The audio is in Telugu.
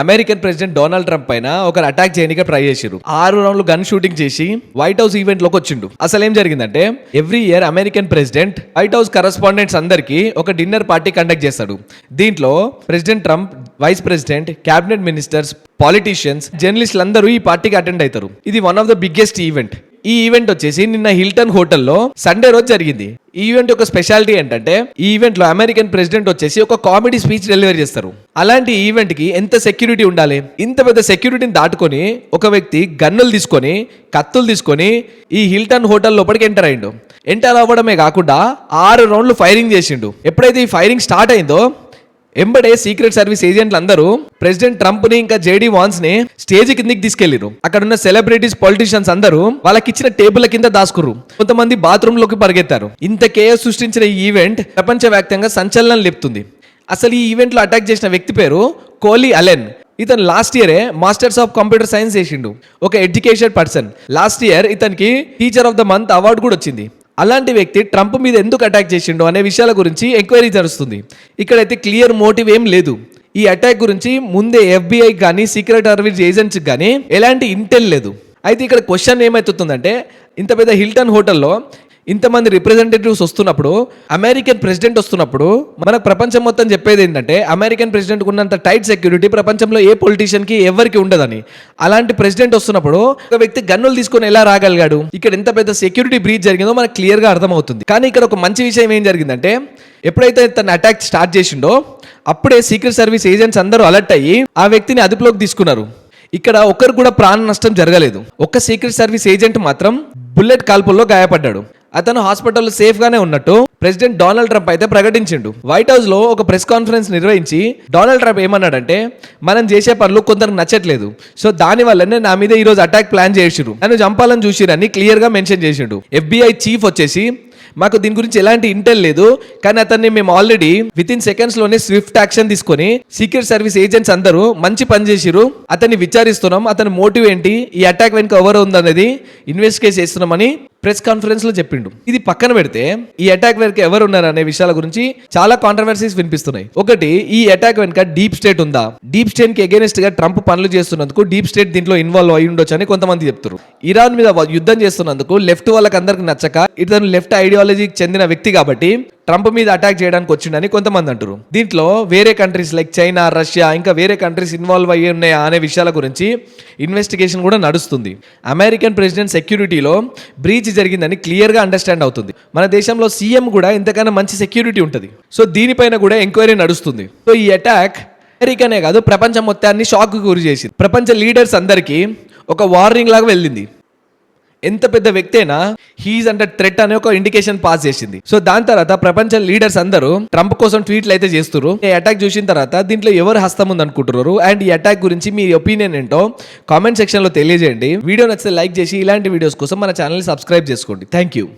అమెరికన్ ప్రెసిడెంట్ డొనాల్డ్ ట్రంప్ పైన ఒక అటాక్ చేయడానికి ట్రై చేశారు. 6 రౌండ్లు గన్ షూటింగ్ చేసి వైట్ హౌస్ ఈవెంట్ లోకి వచ్చిండు. అసలు ఏం జరిగిందంటే, every year American president White House correspondents అందరికి ఒక డిన్నర్ పార్టీ కండక్ట్ చేస్తాడు. దీంట్లో president Trump, vice president, cabinet ministers, politicians, జర్నలిస్టులు అందరూ ఈ పార్టీకి అటెండ్ అవుతారు. ఇది one of the biggest event. ఈ ఈవెంట్ వచ్చేసి నిన్న హిల్టన్ హోటల్లో సండే రోజు జరిగింది. ఈ ఈవెంట్ యొక్క స్పెషాలిటీ ఏంటంటే, ఈ ఈవెంట్ లో అమెరికన్ ప్రెసిడెంట్ వచ్చేసి ఒక కామెడీ స్పీచ్ డెలివరీ చేస్తారు. అలాంటి ఈవెంట్ కి ఎంత సెక్యూరిటీ ఉండాలి? ఇంత పెద్ద సెక్యూరిటీని దాటుకొని ఒక వ్యక్తి గన్నులు తీసుకొని, కత్తులు తీసుకొని ఈ హిల్టన్ హోటల్ లోపలికి ఎంటర్ అయ్యిండు. ఎంటర్ అవ్వడమే కాకుండా 6 రౌండ్లు ఫైరింగ్ చేసిండు. ఎప్పుడైతే ఈ ఫైరింగ్ స్టార్ట్ అయిందో, ఎంబడే సీక్రెట్ సర్వీస్ ఏజెంట్లు అందరూ ప్రెసిడెంట్ ట్రంప్ ని ఇంకా జేడీ వాన్స్ ని స్టేజ్ కిందికి తీసుకెళ్లిరు. అక్కడ ఉన్న సెలబ్రిటీస్, పొలిటీషియన్స్ అందరూ వాళ్ళకి ఇచ్చిన టేబుల్ కింద దాచుకురు. కొంతమంది బాత్రూమ్ లోకి పరిగెత్తారు. ఇంత కేఎస్ సృష్టించిన ఈ ఈవెంట్ ప్రపంచవ్యాప్తంగా సంచలనం లేపుతుంది. అసలు ఈ ఈవెంట్ లో అటాక్ చేసిన వ్యక్తి పేరు కోలీ అలెన్. ఇతను లాస్ట్ ఇయరే మాస్టర్స్ ఆఫ్ కంప్యూటర్ సైన్స్ చేసిండు. ఒక ఎడ్యుకేటెడ్ పర్సన్. లాస్ట్ ఇయర్ ఇతనికి teacher of the month award కూడా వచ్చింది. అలాంటి వ్యక్తి ట్రంప్ మీద ఎందుకు అటాక్ చేసిండు అనే విషయాల గురించి ఎంక్వైరీ జరుగుతుంది. ఇక్కడైతే క్లియర్ మోటివ్ ఏం లేదు. ఈ అటాక్ గురించి ముందే FBI కానీ సీక్రెట్ సర్వీస్ ఏజెంట్స్ కానీ ఎలాంటి ఇంటెల్ లేదు. అయితే ఇక్కడ క్వశ్చన్ ఏమవుతుందంటే, ఇంత పెద్ద హిల్టన్ హోటల్లో ఇంతమంది రిప్రజెంటేటివ్స్ వస్తున్నప్పుడు, అమెరికన్ ప్రెసిడెంట్ వస్తున్నప్పుడు, మనకు ప్రపంచం మొత్తం చెప్పేది ఏంటంటే, అమెరికన్ ప్రెసిడెంట్ ఉన్నంత టైట్ సెక్యూరిటీ ప్రపంచంలో ఏ పొలిటీషియన్కి ఎవరికి ఉండదని. అలాంటి ప్రెసిడెంట్ వస్తున్నప్పుడు ఒక వ్యక్తి గన్నులు తీసుకొని ఎలా రాగలిగాడు? ఇక్కడ ఎంత పెద్ద సెక్యూరిటీ బ్రీచ్ జరిగిందో మనకు క్లియర్గా అర్థమవుతుంది. కానీ ఇక్కడ ఒక మంచి విషయం ఏం జరిగిందంటే, ఎప్పుడైతే తన అటాక్ స్టార్ట్ చేసిండో అప్పుడే సీక్రెట్ సర్వీస్ ఏజెంట్స్ అందరూ అలర్ట్ అయ్యి ఆ వ్యక్తిని అదుపులోకి తీసుకున్నారు. ఇక్కడ ఒక్కరు కూడా ప్రాణ నష్టం జరగలేదు. ఒక్క సీక్రెట్ సర్వీస్ ఏజెంట్ మాత్రం బుల్లెట్ కాల్పుల్లో గాయపడ్డాడు. అతను హాస్పిటల్లో సేఫ్ గానే ఉన్నట్టు ప్రెసిడెంట్ డొనాల్డ్ ట్రంప్ అయితే ప్రకటించిండు. వైట్ హౌస్ లో ఒక ప్రెస్ కాన్ఫరెన్స్ నిర్వహించి డొనాల్డ్ ట్రంప్ ఏమన్నాడంటే, మనం చేసే పనులు కొందరికి నచ్చట్లేదు, సో దాని వల్లనే నా మీద ఈ రోజు అటాక్ ప్లాన్ చేసిరు, నన్ను చంపాలని చూసిరని క్లియర్ గా మెన్షన్ చేసిండు. FBI చీఫ్ వచ్చేసి, మాకు దీని గురించి ఎలాంటి ఇంటెల్ లేదు, కానీ అతన్ని మేము ఆల్రెడీ విత్ ఇన్ సెకండ్స్ లోనే స్విఫ్ట్ యాక్షన్ తీసుకొని సీక్రెట్ సర్వీస్ ఏజెంట్స్ అందరూ మంచి పని చేసిరు, అతన్ని విచారిస్తున్నాం, అతని మోటివ్ ఏంటి, ఈ అటాక్ వెనుక ఎవరు ఉందనేది ఇన్వెస్టిగేట్ చేస్తున్నామని ప్రెస్ కాన్ఫరెన్స్ లో చెప్పిండు. ఇది పక్కన పెడితే, ఈ అటాక్ వెనుక ఎవరు ఉన్నారు అనే విషయాల గురించి చాలా కాంట్రవర్సీస్ వినిపిస్తున్నాయి. ఒకటి, ఈ అటాక్ వెనుక డీప్ స్టేట్ ఉందా? డీప్ స్టేట్ కి అగేనిస్ట్ గా ట్రంప్ పనులు చేస్తున్నందుకు డీప్ స్టేట్ దీంట్లో ఇన్వాల్వ్ అయి ఉండొచ్చు అని కొంతమంది చెప్తారు. ఇరాన్ మీద యుద్ధం చేస్తున్నందుకు లెఫ్ట్ వాళ్ళకి అందరికి నచ్చక, ఇతను లెఫ్ట్ ఐడియాలజీకి చెందిన వ్యక్తి కాబట్టి ట్రంప్ మీద అటాక్ చేయడానికి వచ్చిండని కొంతమంది అంటారు. దీంట్లో వేరే కంట్రీస్ లైక్ చైనా, రష్యా, ఇంకా వేరే కంట్రీస్ ఇన్వాల్వ్ అయ్యి ఉన్నాయా అనే విషయాల గురించి ఇన్వెస్టిగేషన్ కూడా నడుస్తుంది. అమెరికన్ ప్రెసిడెంట్ సెక్యూరిటీలో బ్రీచ్ జరిగిందని క్లియర్గా అండర్స్టాండ్ అవుతుంది. మన దేశంలో సీఎం కూడా ఇంతకన్నా మంచి సెక్యూరిటీ ఉంటుంది. సో దీనిపైన కూడా ఎంక్వైరీ నడుస్తుంది. సో ఈ అటాక్ అమెరికానే కాదు, ప్రపంచం మొత్తాన్ని షాక్ గురి చేసింది. ప్రపంచ లీడర్స్ అందరికీ ఒక వార్నింగ్ లాగా వెళ్ళింది. ఎంత పెద్ద వ్యక్తి అయినా హీఈస్ అండర్ థ్రెట్ అనే ఒక ఇండికేషన్ పాస్ చేసింది. సో దాని తర్వాత ప్రపంచ లీడర్స్ అందరూ ట్రంప్ కోసం ట్వీట్లు అయితే చేస్తున్నారు. ఈ అటాక్ చూసిన తర్వాత దీంట్లో ఎవరు హస్తం ఉంది అనుకుంటున్నారు? అండ్ ఈ అటాక్ గురించి మీ ఒపీనియన్ ఏంటో కామెంట్ సెక్షన్ లో తెలియజేయండి. వీడియో నచ్చితే లైక్ చేసి ఇలాంటి వీడియోస్ కోసం మన ఛానల్ ని సబ్స్క్రైబ్ చేసుకోండి. Thank you.